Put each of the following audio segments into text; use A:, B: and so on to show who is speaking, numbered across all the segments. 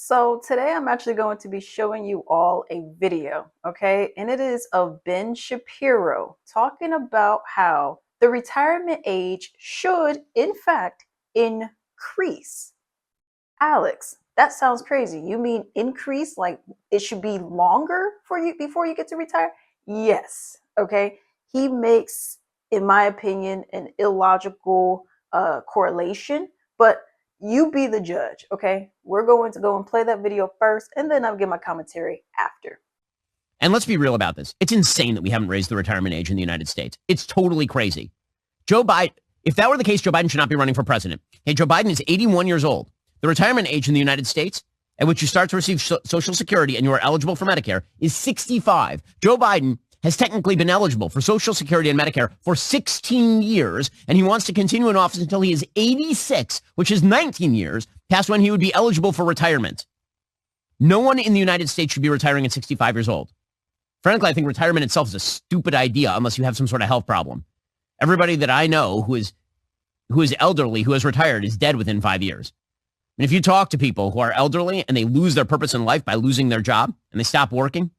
A: So today I'm actually going to be showing you all a video, okay? And it is of Ben Shapiro talking about how the retirement age should, in fact, increase. Alex, that sounds crazy. You mean increase like it should be longer for you before you get to retire? Yes, okay? He makes, in my opinion, an illogical correlation, but you be the judge, okay? We're going to go and play that video first, and then I'll give my commentary after.
B: And let's be real about this. It's insane that we haven't raised the retirement age in the United States. It's totally crazy. Joe Biden, if that were the case, Joe Biden should not be running for president. Hey, Joe Biden is 81 years old. The retirement age in the United States at which you start to receive Social Security and you are eligible for Medicare is 65. Joe Biden has technically been eligible for Social Security and Medicare for 16 years, and he wants to continue in office until he is 86, which is 19 years past when he would be eligible for retirement. No one in the United States should be retiring at 65 years old. Frankly, I think retirement itself is a stupid idea unless you have some sort of health problem. Everybody that I know who is elderly, who has retired, is dead within 5 years. And if you talk to people who are elderly and they lose their purpose in life by losing their job and they stop working,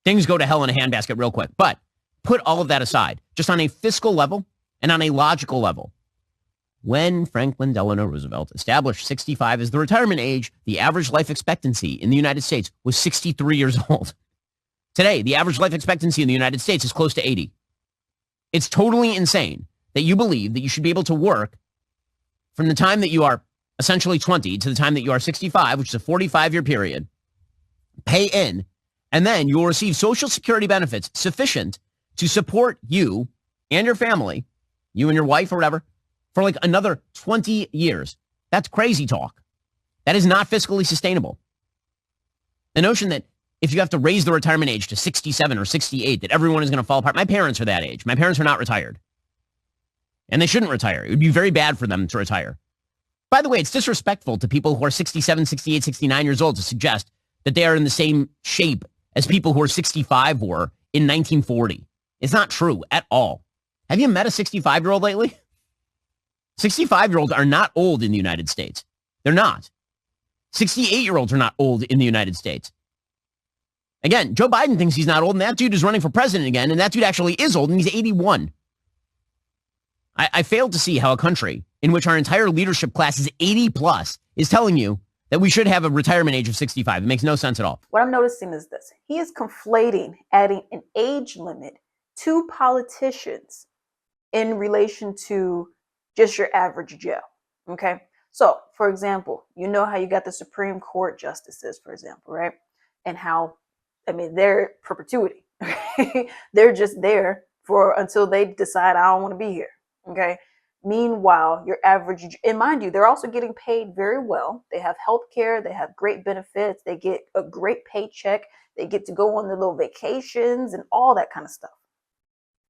B: things go to hell in a handbasket real quick. But put all of that aside, just on a fiscal level and on a logical level. When Franklin Delano Roosevelt established 65 as the retirement age, the average life expectancy in the United States was 63 years old. Today, the average life expectancy in the United States is close to 80. It's totally insane that you believe that you should be able to work from the time that you are essentially 20 to the time that you are 65, which is a 45-year period, pay in, and then you will receive Social Security benefits sufficient to support you and your family, you and your wife or whatever, for like another 20 years. That's crazy talk. That is not fiscally sustainable. The notion that if you have to raise the retirement age to 67 or 68, that everyone is going to fall apart. My parents are that age. My parents are not retired. And they shouldn't retire. It would be very bad for them to retire. By the way, it's disrespectful to people who are 67, 68, 69 years old to suggest that they are in the same shape as people who are 65 were in 1940. It's not true at all. Have you met a 65-year-old lately? 65-year-olds are not old in the United States. They're not. 68-year-olds are not old in the United States. Again, Joe Biden thinks he's not old, and that dude is running for president again, and that dude actually is old, and he's 81. I failed to see how a country in which our entire leadership class is 80 plus is telling you that we should have a retirement age of 65. It makes no sense at all.
A: What I'm noticing is this. He is conflating adding an age limit to politicians in relation to just your average Joe, okay? So, for example, you know how you got the Supreme Court justices, for example, right? And how, I mean, they're perpetuity. They're just there for until they decide I don't want to be here. Okay. Meanwhile, your average, and mind you, they're also getting paid very well. They have health care, they have great benefits, they get a great paycheck, they get to go on their little vacations and all that kind of stuff.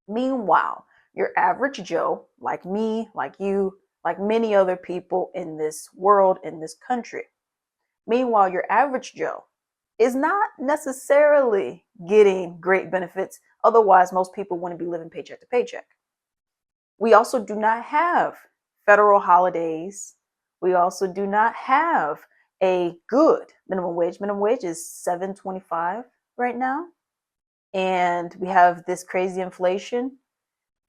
A: Meanwhile, your average Joe, like me, like you, like many other people in this world, in this country, meanwhile, your average Joe is not necessarily getting great benefits. Otherwise, most people wouldn't be living paycheck to paycheck. We also do not have federal holidays. We also do not have a good minimum wage. Minimum wage is $7.25 right now. And we have this crazy inflation. $1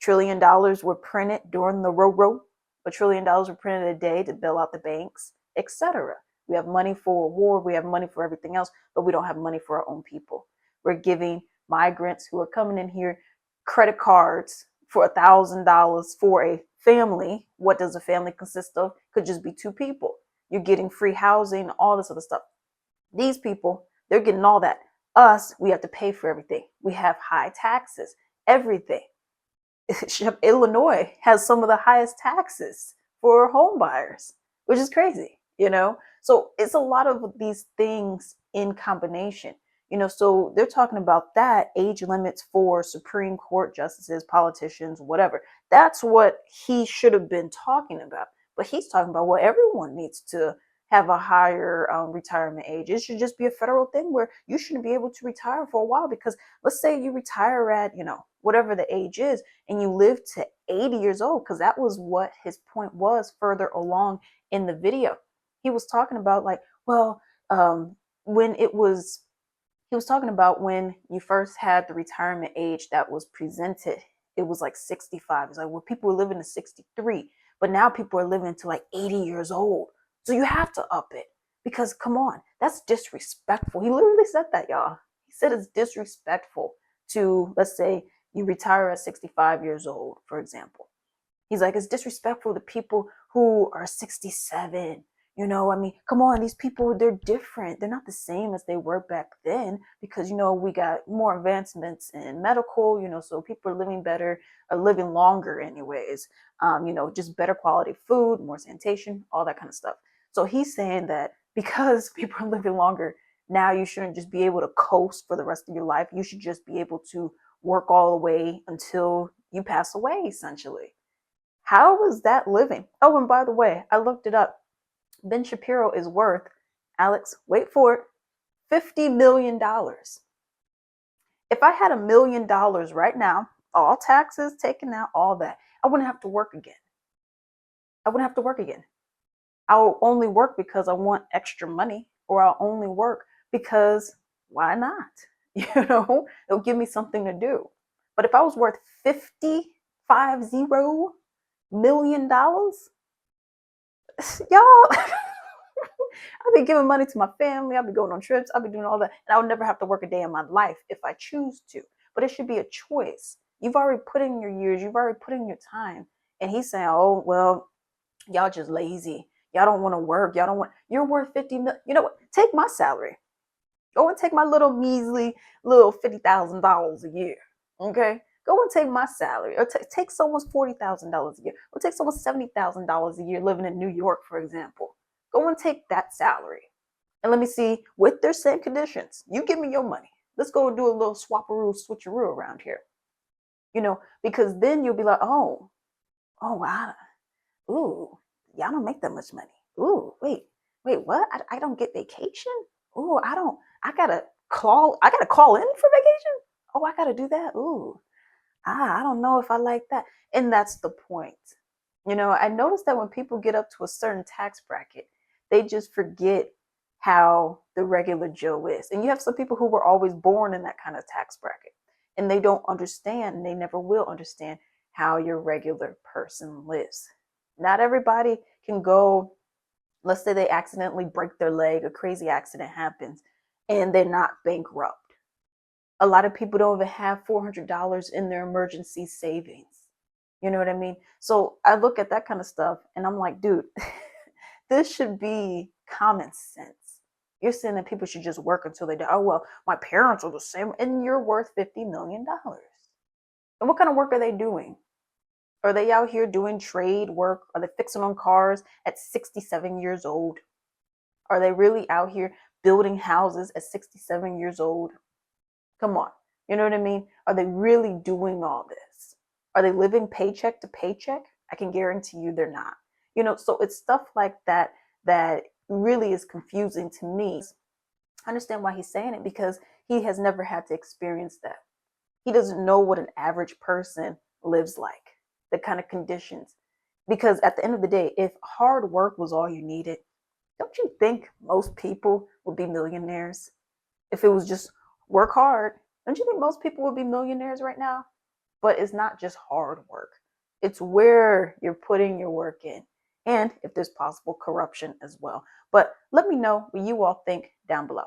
A: trillion were printed during the Ro-Ro. $1 trillion were printed a day to bail out the banks, etc. We have money for war. We have money for everything else, but we don't have money for our own people. We're giving migrants who are coming in here credit cards for $1,000 for a family. What does a family consist of? Could just be two people. You're getting free housing, all this other stuff. These people, they're getting all that. Us, we have to pay for everything. We have high taxes, everything. Illinois has some of the highest taxes for home buyers, which is crazy, you know? So it's a lot of these things in combination. You know, so they're talking about that age limits for Supreme Court justices, politicians, whatever. That's what he should have been talking about. But he's talking about, well, everyone needs to have a higher retirement age. It should just be a federal thing where you shouldn't be able to retire for a while, because let's say you retire at, you know, whatever the age is, and you live to 80 years old, because that was what his point was further along in the video. He was talking about like, well, When he was talking about when you first had the retirement age that was presented, it was like 65. It's like, well, people were living to 63, but now people are living to like 80 years old. So you have to up it because come on, that's disrespectful. He literally said that, y'all. He said it's disrespectful to, let's say, you retire at 65 years old, for example. He's like, it's disrespectful to people who are 67. You know, I mean, come on, these people, they're different. They're not the same as they were back then because, you know, we got more advancements in medical, you know, so people are living better, are living longer anyways. You know, just better quality food, more sanitation, all that kind of stuff. So he's saying that because people are living longer, now you shouldn't just be able to coast for the rest of your life. You should just be able to work all the way until you pass away, essentially. How is that living? Oh, and by the way, I looked it up. Ben Shapiro is worth, Alex, wait for it, $50 million. If I had $1 million right now, all taxes taken out, all that, I wouldn't have to work again. I wouldn't have to work again. I'll only work because I want extra money, or I'll only work because why not? You know, it'll give me something to do. But if I was worth $50 million, y'all, I'll be giving money to my family. I'll be going on trips. I'll be doing all that. And I would never have to work a day in my life if I choose to. But it should be a choice. You've already put in your years. You've already put in your time. And he's saying, oh, well, y'all just lazy. Y'all don't want to work. Y'all don't want, you're worth 50 million. You know what? Take my salary. Go and take my little measly little $50,000 a year. Okay? Go and take my salary. Or take someone's $40,000 a year. Or take someone's $70,000 a year living in New York, for example. Go and take that salary. And let me see, with their same conditions, you give me your money. Let's go and do a little swapperoo, switcheroo around here. You know, because then you'll be like, oh, wow. Ooh, y'all don't make that much money. Ooh, wait, what? I don't get vacation? Ooh, I gotta call in for vacation? Oh, I gotta do that? Ooh, I don't know if I like that. And that's the point. You know, I noticed that when people get up to a certain tax bracket, they just forget how the regular Joe is. And you have some people who were always born in that kind of tax bracket, and they don't understand, and they never will understand how your regular person lives. Not everybody can go, let's say they accidentally break their leg, a crazy accident happens, and they're not bankrupt. A lot of people don't even have $400 in their emergency savings. You know what I mean? So I look at that kind of stuff and I'm like, dude, this should be common sense. You're saying that people should just work until they die. Oh, well, my parents are the same, and you're worth $50 million. And what kind of work are they doing? Are they out here doing trade work? Are they fixing on cars at 67 years old? Are they really out here building houses at 67 years old? Come on. You know what I mean? Are they really doing all this? Are they living paycheck to paycheck? I can guarantee you they're not. You know, so it's stuff like that that really is confusing to me. I understand why he's saying it because he has never had to experience that. He doesn't know what an average person lives like, the kind of conditions. Because at the end of the day, if hard work was all you needed, don't you think most people would be millionaires? If it was just work hard, don't you think most people would be millionaires right now? But it's not just hard work. It's where you're putting your work in. And if there's possible corruption as well. But let me know what you all think down below.